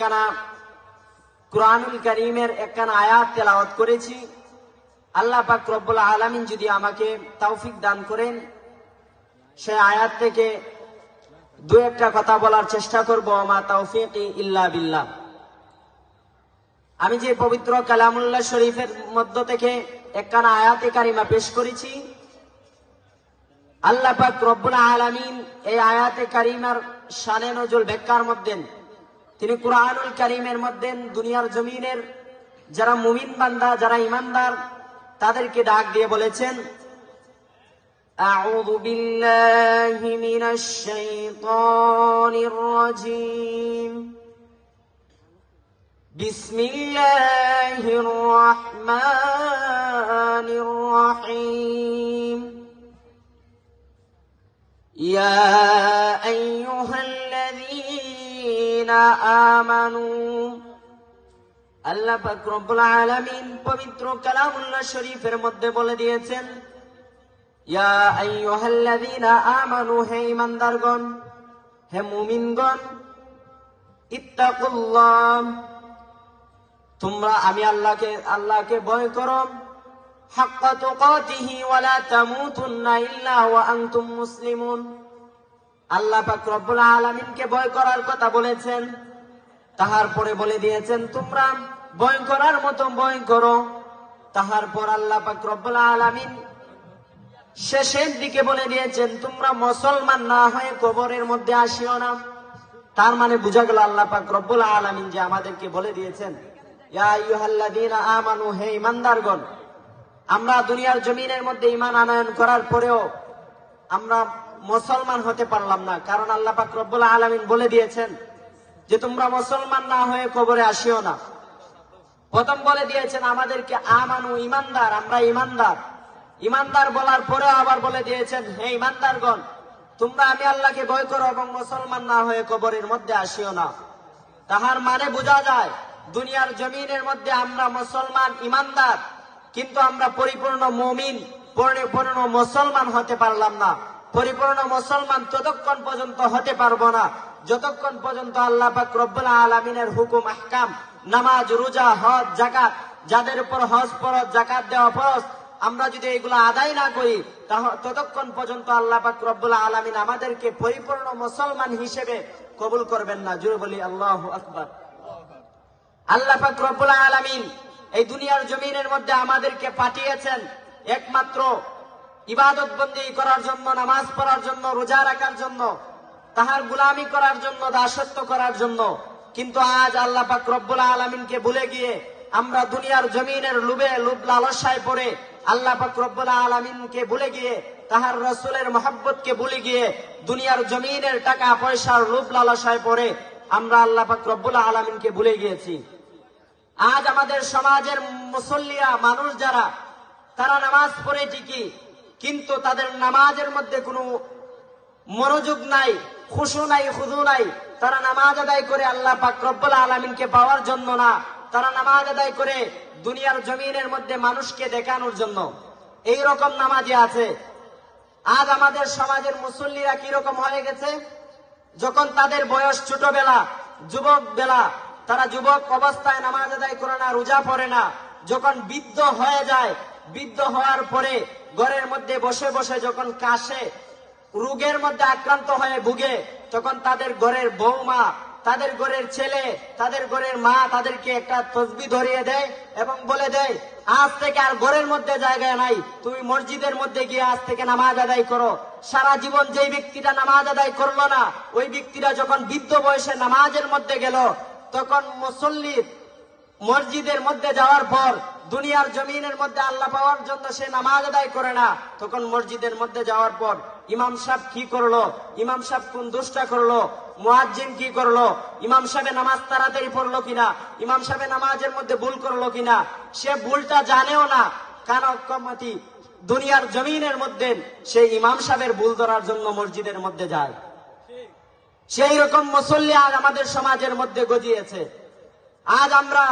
একখানা কুরআনুল কারীমের একখানা আয়াত তেলাওয়াত করেছি। আল্লাহ পাক রব্বুল আলামিন যদি আমাকে তৌফিক দান করেন, সেই আয়াত থেকে দু একটা কথা বলার চেষ্টা করব। মা তাওফীকি ইল্লা বিল্লাহ। আমি যে পবিত্র কালামুল্লাহ শরীফের মধ্য থেকে একখানা আয়াতে কারিমা পেশ করেছি, আল্লাহ পাক রব্বুল আলামিন এই আয়াতে কারিমার শানে নজুল ব্যাখ্যার মধ্যে তিনি কুরআনুল কারীমের মধ্যে দুনিয়ার জমিনের যারা মুমিন বান্দা, যারা ঈমানদার, তাদেরকে ডাক দিয়ে বলেছেন, আউযু বিল্লাহি মিনাশ শাইতানির রাজীম, বিসমিল্লাহির রহমানির রহিম, ইয়া আইয়ুহাল্লাযীনা আমানু। আল্লাহ পাক রব্বুল আলামিন পবিত্র কালামুল্লাহ শরীফের মধ্যে বলে দিয়েছেন, ইয়া আইয়ুহাল্লাযীনা আমানু, হে ঈমানদারগণ, হে মুমিনগণ, ইত্তাকুল্লাহ, তোমরা আমি আল্লাহকে ভয় করো, হাক্কা তুকাতিহি ওয়া লা তামুতুন্না ইল্লা ওয়া আনতুম মুসলিমুন। আল্লাহ পাক রব্বুল আলামিনকে ভয় করার কথা বলেছেন, তাহার পরে বলে দিয়েছেন তোমরা ভয় করার মতো ভয় করো। তাহার পর আল্লাহ পাক রব্বুল আলামিন শেষের দিকে বলে দিয়েছেন তোমরা মুসলমান না হয়ে কবরের মধ্যে আসিও না। তার মানে বোঝা গেল আল্লাহ পাক রব্বুল আলামিন যে আমাদেরকে বলে দিয়েছেন, ইয়া আইয়ুহাল্লাযীনা আমানু, হে ঈমানদারগণ, আমরা দুনিয়ার জমিনের মধ্যে ঈমান আনয়ন করার পরেও আমরা মুসলমান হতে পারলাম না, কারণ আল্লাহ পাক রব্বুল আলামিন বলে দিয়েছেন যে তোমরা মুসলমান না হয়ে কবরে আসিও না। প্রথম বলে দিয়েছেন আমাদেরকে আমানু, ঈমানদার, আমরা ঈমানদার। ঈমানদার বলার পরেও আবার বলে দিয়েছেন, হে ঈমানদারগণ, তোমরা আমি আল্লাহকে ভয় করো এবং মুসলমান না হয়ে কবরের মধ্যে আসিও না। তাহার মানে বোঝা যায় দুনিয়ার জমিনের মধ্যে আমরা মুসলমান, ঈমানদার, কিন্তু আমরা পরিপূর্ণ মুমিন, পরিপূর্ণ মুসলমান হতে পারলাম না। পরিপূর্ণ মুসলমান ততক্ষণ পর্যন্ত হতে পারবো না যতক্ষণ পর্যন্ত আল্লাহ পাক রব্বুল আলামিনের হুকুম আহকাম, নামাজ, রোজা, হজ, যাকাত, যাদের উপর হজ ফরজ, যাকাত দেওয়া ফরজ, আমরা যদি এগুলো আদায় না করি ততক্ষণ পর্যন্ত আল্লাহ পাক রব্বুল আলামিন আমাদেরকে পরিপূর্ণ মুসলমান হিসেবে কবুল করবেন না। জোরে বলি আল্লাহু আকবার। আল্লাহ পাক রব্বুল আলামিন এই দুনিয়ার জমিনের মধ্যে আমাদেরকে পাঠিয়েছেন একমাত্র ইবাদত বন্দেগী করার জন্য, নামাজ পড়ার জন্য, রোজা রাখার জন্য, তাহার গোলামি করার জন্য, দাসত্ব করার জন্য। কিন্তু আজ আল্লাহ পাক রব্বুল আলামিনকে ভুলে গিয়ে আমরা দুনিয়ার জমিনের লোভ লালসায় পড়ে আল্লাহ পাক রব্বুল আলামিনকে ভুলে গিয়ে, তাহার রাসূলের মহব্বতকে ভুলে গিয়ে দুনিয়ার জমিনের টাকা পয়সার লোভ লালসায় পড়ে আমরা আল্লাহ পাক রব্বুল আলামিনকে ভুলে গিয়েছি। আজ আমাদের সমাজের মুসল্লিরা, মানুষ যারা, তারা নামাজ পড়ে ঠিকই, কিন্তু তাদের নামাজের মধ্যে কোনো মনোযোগ নাই, খুশু নাই, খুদু নাই। তারা নামাজ আদায় করে আল্লাহ পাক রব্বুল আলামিনকে পাওয়ার জন্য না, তারা নামাজ আদায় করে দুনিয়ার জমিনের মধ্যে মানুষকে দেখানোর জন্য। এই রকম নামাজি আছে। আজ আমাদের সমাজের মুসল্লিরা কিরকম হয়ে গেছে, যখন তাদের বয়স ছোটবেলা, যুবক বেলা, তারা যুবক অবস্থায় নামাজ আদায় করে না, রোজা পড়ে না। যখন বৃদ্ধ হয়ে যায়, বৃদ্ধ হওয়ার পরে ঘরের মধ্যে বসে বসে যখন কাশে, রোগের মধ্যে আক্রান্ত হয়ে ভুগে, তখন তাদের ঘরের বৌমা, তাদের ঘরের ছেলে, তাদের ঘরের মা তাদেরকে একটা তসবিহ ধরিয়ে দেয় এবং বলে দেয়, আজ থেকে আর ঘরের মধ্যে জায়গা নাই, তুমি মসজিদের মধ্যে গিয়ে আজ থেকে নামাজ আদায় করো। সারা জীবন যেই ব্যক্তিটা নামাজ আদায় করলো না, ওই ব্যক্তিরা যখন বৃদ্ধ বয়সে নামাজের মধ্যে গেল, তখন মুসল্লি মসজিদের মধ্যে যাওয়ার পর দুনিয়ার জমিনের মধ্যে আল্লাহ পাওয়ার জন্য সে নামাজ আদায় করে না। তখন মসজিদের মধ্যে যাওয়ার পর ইমাম সাহেব কি করলো, ইমাম সাহেব কোন দোষটা করলো, মুয়াজ্জিন কি করলো, ইমাম সাহেব নামাজ তাড়াতাড়ি পড়লো কিনা, ইমাম সাহেব নামাজের মধ্যে ভুল করলো কিনা, সে ভুলটা জানেও না। কারণ দুনিয়ার জমিনের মধ্যে সেই ইমাম সাহেবের ভুল ধরার জন্য মসজিদের মধ্যে যায়। সেই রকম মুসল্লি আজ আমাদের সমাজের মধ্যে গজিয়েছে। আজ আমরা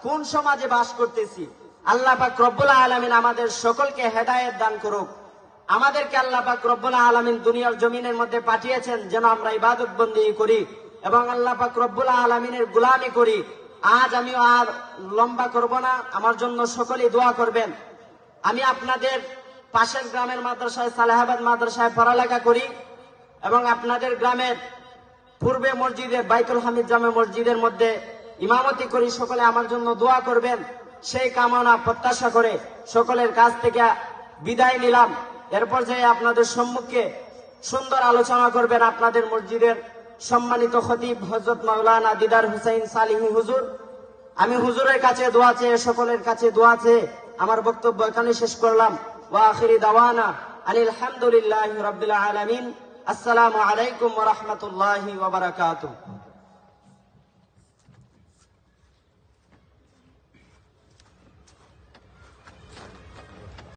কোন সমাজে বাস করতেছি? আল্লাহ পাক রব্বুল আলামিন আমাদের সকলকে হেদায়েত দান করুক। আমাদেরকে আল্লাহ পাক রব্বুল আলামিন দুনিয়ার জমিনের মধ্যে পাঠিয়েছেন যেন আমরা ইবাদত বন্দেগী করি এবং আল্লাহ পাক রব্বুল আলামিনের গোলামি করি। আজ আমি আর লম্বা করব না, আমার জন্য সকলেই দোয়া করবেন। আমি আপনাদের পাশের গ্রামের মাদ্রাসায় সালেহাবাদ মাদ্রাসায় পড়ালেখা করি এবং আপনাদের গ্রামের পূর্বে মসজিদের বাইতুল হামিদ জামে মসজিদের মধ্যে ইমামতি করি। সকলে আমার জন্য দোয়া করবেন, সেই কামনা প্রত্যাশা করে সকলের কাছ থেকে বিদায় নিলাম। এরপর যে আপনাদের সম্মুখে সুন্দর আলোচনা করবেন আপনাদের মসজিদের সম্মানিত খতিব হযরত মাওলানা দিদার হুসাইন সালিহি হুজুর। আমি হুজুরের কাছে দোয়া চেয়ে, সকলের কাছে দোয়া চেয়ে আমার বক্তব্য এখানে শেষ করলাম। ওয়া আখিরি দাওয়ানা আনিল হামদুলিল্লাহি রাব্বিল আলামিন। আসসালামু আলাইকুম ওয়া রাহমাতুল্লাহি ওয়া বারাকাতুহু।